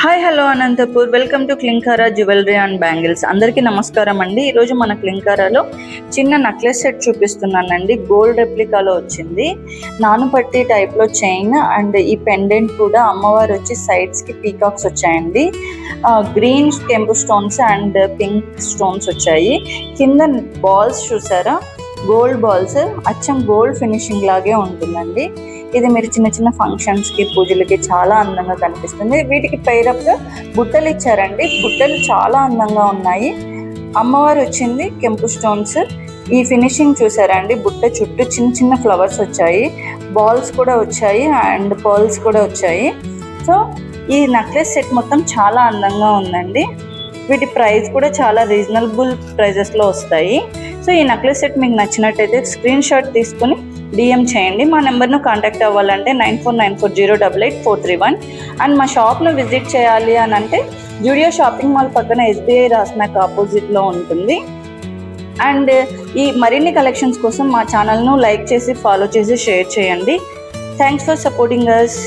Hi hello Anantapur, welcome to Klin Kaara jewellery and bangles. అందరికీ నమస్కారం అండి. ఈరోజు మన క్లింకారాలో చిన్న నెక్లెస్ సెట్ చూపిస్తున్నానండి. గోల్డ్ రెప్లికాలో వచ్చింది, నానుపట్టి టైప్లో చైన్ అండ్ ఈ పెండెంట్ కూడా అమ్మవారు వచ్చి సైడ్స్కి పీకాక్స్ వచ్చాయండి. గ్రీన్ కెంపు స్టోన్స్ అండ్ పింక్ స్టోన్స్ వచ్చాయి. కింద బాల్స్ చూసారా, గోల్డ్ బాల్స్, అచ్చం గోల్డ్ ఫినిషింగ్ లాగే ఉంటుందండి. ఇది మీరు చిన్న చిన్న ఫంక్షన్స్కి పూజలకి చాలా అందంగా కనిపిస్తుంది. వీటికి పైరప్గా బుట్టలు ఇచ్చారండి. బుట్టలు చాలా అందంగా ఉన్నాయి. అమ్మవారు వచ్చింది కెంపు స్టోన్స్. ఈ ఫినిషింగ్ చూసారండి, బుట్ట చుట్టూ చిన్న చిన్న ఫ్లవర్స్ వచ్చాయి, బాల్స్ కూడా వచ్చాయి అండ్ పర్ల్స్ కూడా వచ్చాయి. సో ఈ నెక్లెస్ సెట్ మొత్తం చాలా అందంగా ఉందండి. వీటి ప్రైస్ కూడా చాలా రీజనబుల్ ప్రైజెస్లో వస్తాయి. సో ఈ నెక్లెస్ సెట్ మీకు నచ్చినట్టయితే స్క్రీన్ షాట్ తీసుకొని డిఎం చేయండి. మా నెంబర్ను కాంటాక్ట్ అవ్వాలంటే 9494088431. అండ్ మా షాప్ను విజిట్ చేయాలి అని అంటే జూడియో షాపింగ్ మాల్ పక్కన SBI రాస్నాక్ ఆపోజిట్లో ఉంటుంది. అండ్ ఈ మరిన్ని కలెక్షన్స్ కోసం మా ఛానల్ను లైక్ చేసి, ఫాలో చేసి, షేర్ చేయండి. Thanks for supporting us.